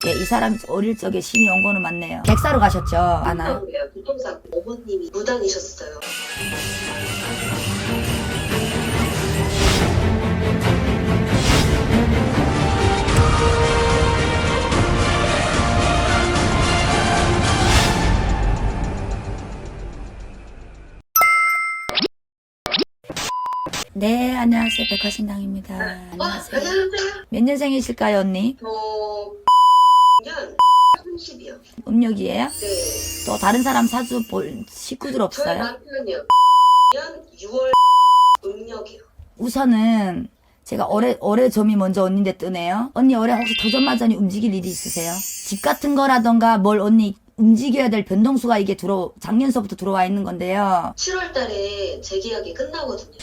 예, 이 사람 어릴 적에 신이 온 거는 맞네요. 객사로 가셨죠? 아나? 교통사고 어머님이 무당이셨어요. 네, 안녕하세요. 백화신당입니다. 안녕하세요. 안녕하세요. 몇 년생이실까요, 언니? 저 년 30이요. 음력이에요? 네. 또 다른 사람 사주 볼 식구들 저희 없어요? 남편이요. 년 6월 음력이요. 우선은 제가 올해 점이 먼저 언니인데 뜨네요. 언니 올해 혹시 도전마전이 움직일 일이 있으세요? 집 같은 거라던가 뭘 언니 움직여야 될 변동수가 이게 작년서부터 들어와 있는 건데요. 7월 달에 재계약이 끝나거든요.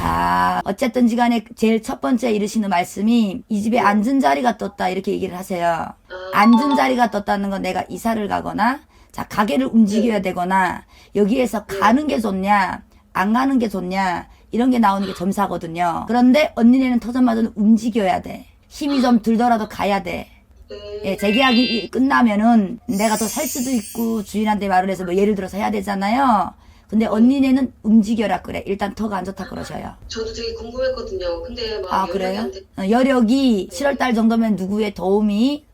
아, 어쨌든지 간에 제일 첫 번째 이르시는 말씀이 이 집에 앉은 자리가 떴다 이렇게 얘기를 하세요. 앉은 자리가 떴다는 건 내가 이사를 가거나 자 가게를 움직여야 되거나 여기에서 가는 게 좋냐 안 가는 게 좋냐 이런 게 나오는 게 점사거든요. 그런데 언니네는 터전마저는 움직여야 돼. 힘이 좀 들더라도 가야 돼. 예, 재계약이 끝나면은 내가 더 살 수도 있고 주인한테 말을 해서 뭐 예를 들어서 해야 되잖아요. 근데 언니네는 움직여라 그래. 일단 터가 안 좋다 그러셔요. 저도 되게 궁금했거든요. 근데 막 아, 연락이 그래요? 안 돼. 여력이 7월달 정도면 누구의 도움이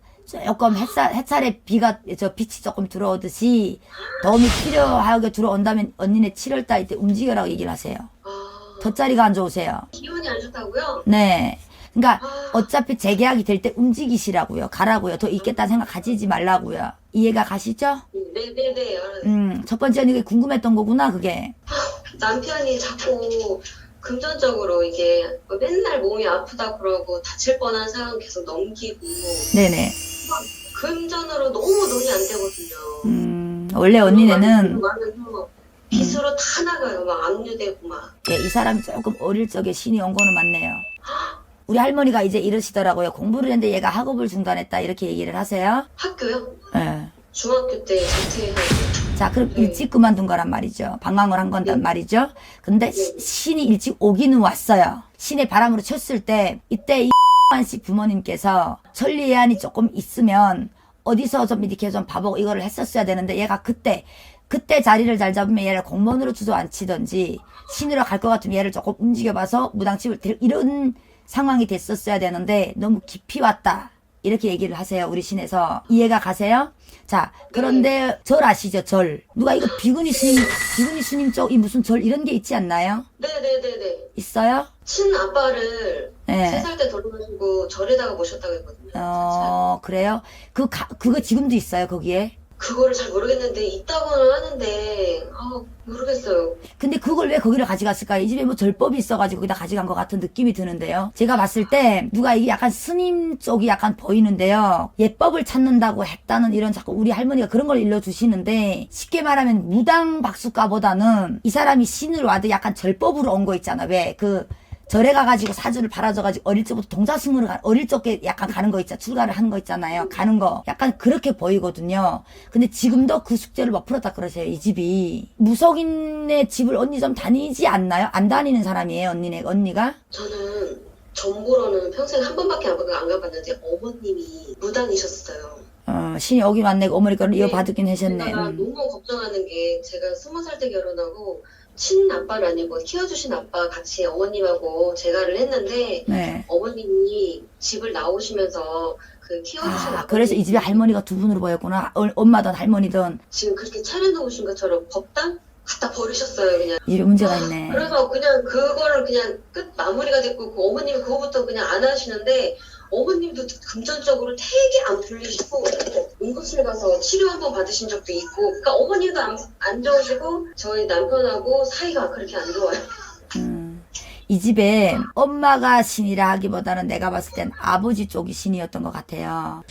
조금 햇살에 빛이 조금 들어오듯이 도움이 필요하게 들어온다면 언니네 7월달 이때 움직여라고 얘기를 하세요. 덧자리가 안 좋으세요. 기운이 안 좋다고요? 네. 그러니까 어차피 재계약이 될 때 움직이시라고요. 가라고요. 더 있겠다는 생각 가지지 말라고요. 이해가 가시죠? 네네네. 알아요. 첫 번째는 이게 궁금했던 거구나, 그게. 남편이 자꾸 금전적으로 이게 맨날 몸이 아프다 그러고 다칠 뻔한 상황 계속 넘기고 네네. 금전으로 너무 돈이 안 되거든요. 원래 언니네는 많아서 빚으로 다 나가요. 막 압류되고 막. 예, 이 사람이 조금 어릴 적에 신이 온 거는 맞네요. 우리 할머니가 이제 이러시더라고요. 공부를 했는데 얘가 학업을 중단했다 이렇게 얘기를 하세요. 학교요? 예. 중학교 때 자퇴하고. 자, 그럼 일찍 그만둔 거란 말이죠. 방황을 한 건단 말이죠. 근데 신이 일찍 오기는 왔어요. 신의 바람으로 쳤을 때 이때 이 씨 부모님께서 천리예안이 조금 있으면 어디서 좀 이렇게 좀 봐보고 이거를 했었어야 되는데 얘가 그때 자리를 잘 잡으면 얘를 공무원으로 주저앉히던지 신으로 갈 것 같으면 얘를 조금 움직여봐서 무당집을 이런 상황이 됐었어야 되는데 너무 깊이 왔다. 이렇게 얘기를 하세요. 우리 신에서. 이해가 가세요? 자, 그런데 절 아시죠? 절. 누가 이거 비구니 스님 쪽 이 무슨 절 이런 게 있지 않나요? 네네네네. 있어요? 친아빠를 네. 3살 때 돌아가시고 절에다가 모셨다고 했거든요. 그래요? 그거 지금도 있어요, 거기에? 그거를 잘 모르겠는데 있다고는 하는데 모르겠어요. 근데 그걸 왜 거기를 가져갔을까요? 이 집에 뭐 절법이 있어가지고 거기다 가져간 것 같은 느낌이 드는데요. 제가 봤을 때 누가 이게 약간 스님 쪽이 약간 보이는데요. 예법을 찾는다고 했다는 이런 자꾸 우리 할머니가 그런 걸 일러주시는데 쉽게 말하면 무당 박수가보다는 이 사람이 신으로 와도 약간 절법으로 온 거 있잖아. 왜? 절에 가가지고 사주를 팔아줘가지고 어릴 적부터 동자승으로 어릴 적에 약간 가는 거 있잖아. 출가를 하는 거 있잖아요. 가는 거. 약간 그렇게 보이거든요. 근데 지금도 그 숙제를 막 풀었다 그러세요. 이 집이. 무속인의 집을 언니 좀 다니지 않나요? 안 다니는 사람이에요. 언니가? 저는 전보로는 평생 한 번밖에 안 가봤는데 어머님이 무당이셨어요. 신이 오긴 왔네. 어머니 거를 네. 이어받긴 하셨네. 제가 너무 걱정하는 게 제가 20살 때 결혼하고 친아빠를 아니고 키워주신 아빠 같이 어머님하고 재가를 했는데 네. 어머님이 집을 나오시면서 그 키워주신 아빠 그래서 이 집에 할머니가 두 분으로 보였구나. 엄마든 할머니든. 지금 그렇게 차려놓으신 것처럼 법당 갖다 버리셨어요 그냥. 이 집에 문제가 있네. 그래서 그냥 그거를 그냥 끝 마무리가 됐고 그 어머님이 그거부터 그냥 안 하시는데 어머님도 금전적으로 되게 안 풀리시고 응급실 가서 치료 한번 받으신 적도 있고 그러니까 어머님도 안 좋으시고 저희 남편하고 사이가 그렇게 안 좋아요. 이 집에 엄마가 신이라 하기보다는 내가 봤을 땐 아버지 쪽이 신이었던 것 같아요.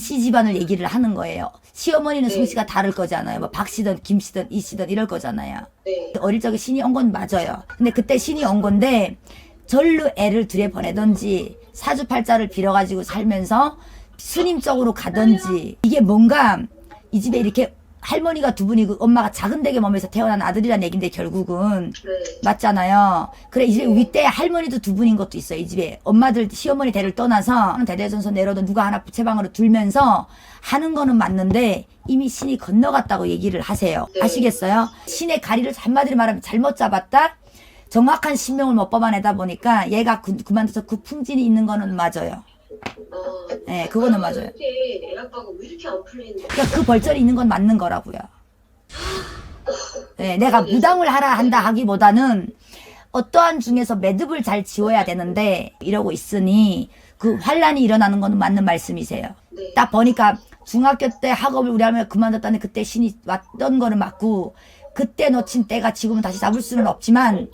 씨 집안을 얘기를 하는 거예요. 시어머니는 네. 성씨가 다를 거잖아요. 뭐 박씨든 김씨든 이씨든 이럴 거잖아요. 네. 어릴 적에 신이 온 건 맞아요. 근데 그때 신이 온 건데 절로 애를 들여보내던지 사주팔자를 빌어가지고 살면서 스님 쪽으로 가던지 이게 뭔가 이 집에 이렇게 할머니가 두 분이고 엄마가 작은 댁의 몸에서 태어난 아들이란 얘긴데 결국은 네. 맞잖아요. 그래 이제 윗대 할머니도 두 분인 것도 있어요. 이 집에 엄마들 시어머니 대를 떠나서 대대손손 내려도 누가 하나 부채방으로 둘면서 하는 거는 맞는데 이미 신이 건너갔다고 얘기를 하세요. 네. 아시겠어요? 신의 가리를 한마디로 말하면 잘못 잡았다. 정확한 신명을 못 뽑아내다 보니까 얘가 그만둬서 그 풍진이 있는 거는 맞아요. 네, 그거는 맞아요. 이렇게 애 아빠가 왜 이렇게 안 풀리는 거야? 그러니까 그 벌절이 있는 건 맞는 거라고요. 네, 내가 무당을 하라 한다 하기보다는 어떠한 중에서 매듭을 잘 지어야 되는데 이러고 있으니 그 환란이 일어나는 거는 맞는 말씀이세요. 네. 딱 보니까 중학교 때 학업을 우리 할머니가 그만뒀다는 그때 신이 왔던 거는 맞고 그때 놓친 때가 지금은 다시 잡을 수는 없지만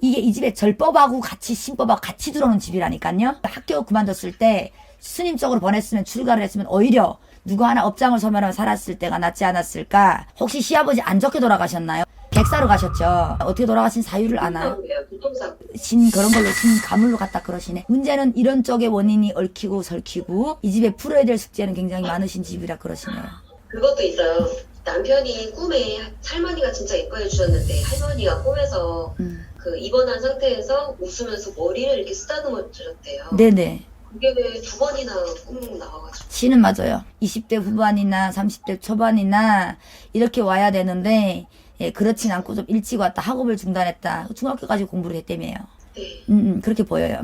이게 이 집에 절법하고 같이 신법하고 같이 들어오는 집이라니까요. 학교 그만뒀을 때 스님 쪽으로 보냈으면 출가를 했으면 오히려 누구 하나 업장을 소멸하면 살았을 때가 낫지 않았을까. 혹시 시아버지 안 좋게 돌아가셨나요? 객사로 가셨죠. 어떻게 돌아가신 사유를 아나요? 교통사고. 신 그런 걸로 신 가물로 갖다 그러시네. 문제는 이런 쪽의 원인이 얽히고 설키고 이 집에 풀어야 될 숙제는 굉장히 많으신 집이라 그러시네요. 그것도 있어요. 남편이 꿈에 할머니가 진짜 예뻐해 주셨는데 할머니가 꿈에서 그 입원한 상태에서 웃으면서 머리를 이렇게 쓰다듬어 주셨대요. 네네. 그게 왜 두 번이나 꿈 나와가지고. 신은 맞아요. 20대 후반이나 30대 초반이나 이렇게 와야 되는데 예, 그렇진 않고 좀 일찍 왔다. 학업을 중단했다. 중학교까지 공부를 했다며요. 네. 그렇게 보여요.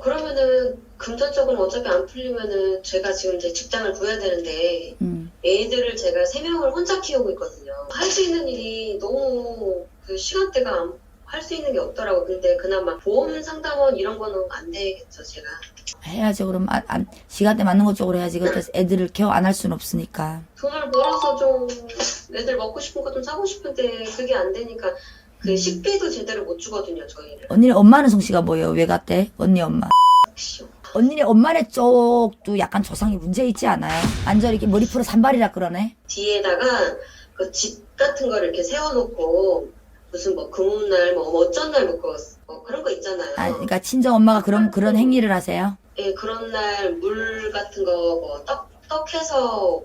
그러면은 금전적으로 어차피 안 풀리면은 제가 지금 제 직장을 구해야 되는데 애들을 제가 3명을 혼자 키우고 있거든요. 할 수 있는 일이 너무 그 시간대가 할 수 있는 게 없더라고. 근데 그나마 보험 상담원 이런 거는 안 되겠죠, 제가. 해야죠. 그럼 시간대 맞는 것 쪽으로 해야지. 그래서 애들을 케어 안 할 수는 없으니까. 돈을 벌어서 좀 애들 먹고 싶은 거 좀 사고 싶은데 그게 안 되니까 그 식비도 제대로 못 주거든요, 저희를. 언니네 엄마는 성씨가 뭐예요? 왜 갔대? 언니 엄마. 언니네 엄마네 쪽도 약간 조상이 문제 있지 않아요? 완전 이렇게 머리 풀어 산발이라 그러네. 뒤에다가 그 집 같은 거를 이렇게 세워놓고 무슨 뭐 금음날 뭐 어쩐 날 뭐 그런 거 있잖아요. 그러니까 친정 엄마가 그런 행위를 하세요? 예, 그런 날 물 같은 거 뭐 떡 해서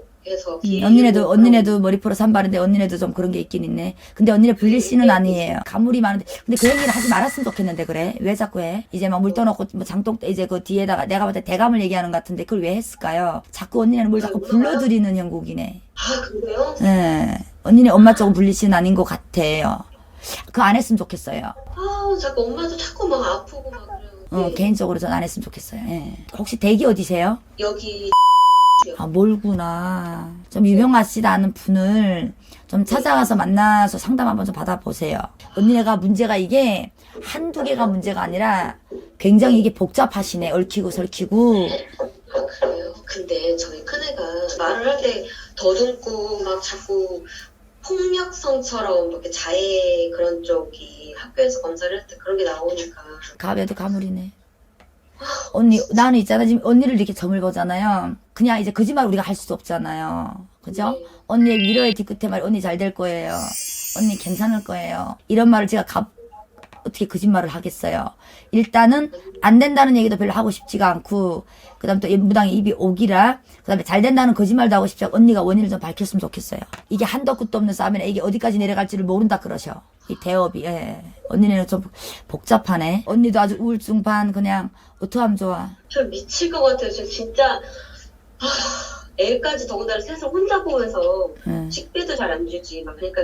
언니네도 머리 풀어 산발인데 언니네도 좀 그런 게 있긴 있네. 근데 언니네 불릴 씨는 아니에요. 가물이 많은데. 근데 그 얘기를 하지 말았으면 좋겠는데 그래. 왜 자꾸 해? 이제 막 물 떠놓고 뭐 장독 이제 그 뒤에다가 내가 볼 때 대감을 얘기하는 것 같은데 그걸 왜 했을까요? 자꾸 언니네는 뭘 자꾸 불러들이는 형국이네. 아, 그래요? 네. 언니네 엄마 쪽은 불릴 씨는 아닌 것 같아요. 그거 안 했으면 좋겠어요. 자꾸 엄마도 자꾸 막 아프고 막 그래요. 네. 개인적으로 전 안 했으면 좋겠어요. 예. 혹시 댁이 어디세요? 여기 멀구나. 좀 유명하시다 하는 분을 좀 찾아가서 만나서 상담 한번 좀 받아보세요. 언니네가 문제가 이게 한두 개가 문제가 아니라 굉장히 이게 복잡하시네. 얽히고 설키고. 아, 그래요? 근데 저희 큰애가 말을 할 때 더듬고 막 자꾸 폭력성처럼 이렇게 자해 그런 쪽이 학교에서 검사를 할 때 그런 게 나오니까. 가베도 가물이네. 언니, 나는 있잖아. 지금 언니를 이렇게 점을 보잖아요. 그냥 이제 거짓말 우리가 할 수도 없잖아요. 그죠? 네. 언니의 위로의 뒤끝에 말, 언니 잘 될 거예요. 언니 괜찮을 거예요. 이런 말을 제가 어떻게 거짓말을 하겠어요. 일단은 안 된다는 얘기도 별로 하고 싶지가 않고, 그 다음 또 무당의 입이 오기라, 그 다음에 잘 된다는 거짓말도 하고 싶지 않고, 언니가 원인을 좀 밝혔으면 좋겠어요. 이게 한도 끝도 없는 싸움이네. 이게 어디까지 내려갈지를 모른다 그러셔. 이 대업이, 예. 언니는 좀 복잡하네. 언니도 아주 우울증 반, 그냥, 어떡하면 좋아. 저 미칠 것 같아요. 저 진짜 애까지 더군다나 셋을 혼자 보면서 식비도 잘 안 주지. 막 그러니까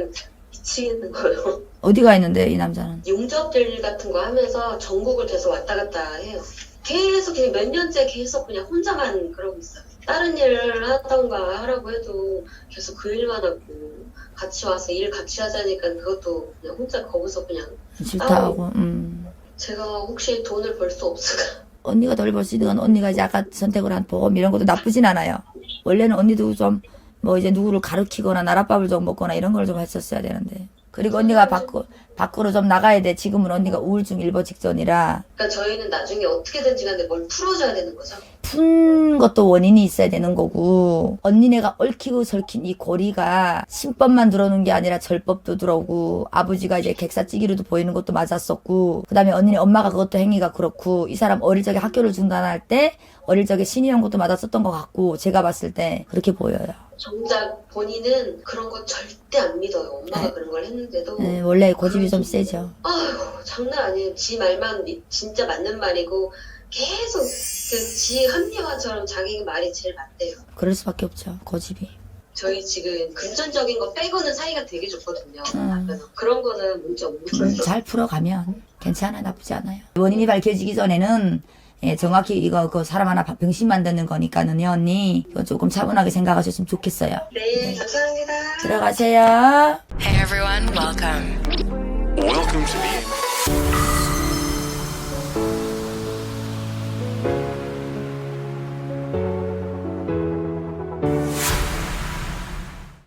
미치겠는 거예요. 어디가 있는데, 이 남자는? 용접질 같은 거 하면서 전국을 계속 왔다 갔다 해요. 계속 그냥 몇 년째 계속 그냥 혼자만 그러고 있어요. 다른 일을 하던가 하라고 해도 계속 그 일만 하고 같이 와서 일 같이 하자니까 그것도 그냥 혼자 거기서 그냥 싫다고. 제가 혹시 돈을 벌 수 없을까? 언니가 덜 벌 수 있는 건 언니가 이제 아까 선택을 한 보험 이런 것도 나쁘진 않아요. 원래는 언니도 좀 뭐 이제 누구를 가르치거나 나랏밥을 좀 먹거나 이런 걸 좀 했었어야 되는데. 그리고 언니가 밖으로 좀 나가야 돼. 지금은 언니가 우울증 일보 직전이라. 그러니까 저희는 나중에 어떻게든지 간에 뭘 풀어줘야 되는 거죠? 아픈 것도 원인이 있어야 되는 거고 언니네가 얽히고 설킨 이 고리가 신법만 들어오는 게 아니라 절법도 들어오고 아버지가 이제 객사찌기로도 보이는 것도 맞았었고 그 다음에 언니네 엄마가 그것도 행위가 그렇고 이 사람 어릴 적에 학교를 중단할 때 어릴 적에 신이 온 것도 맞았었던 것 같고 제가 봤을 때 그렇게 보여요. 정작 본인은 그런 거 절대 안 믿어요. 엄마가 그런 걸 했는데도. 네, 원래 고집이 좀 세죠. 아휴, 장난 아니에요. 지 말만 진짜 맞는 말이고 계속 지 합리화처럼 자기 말이 제일 맞대요. 그럴 수밖에 없죠. 고집이. 저희 지금 금전적인 거 빼고는 사이가 되게 좋거든요. 그런 거는 문제 없는 거죠. 잘 풀어가면 괜찮아, 나쁘지 않아요. 원인이 밝혀지기 전에는 예, 정확히 이거 그 사람 하나 병신 만드는 거니까는요, 언니. 이거 조금 차분하게 생각하셨으면 좋겠어요. 네, 감사합니다. 들어가세요. Hey everyone, welcome. Welcome to the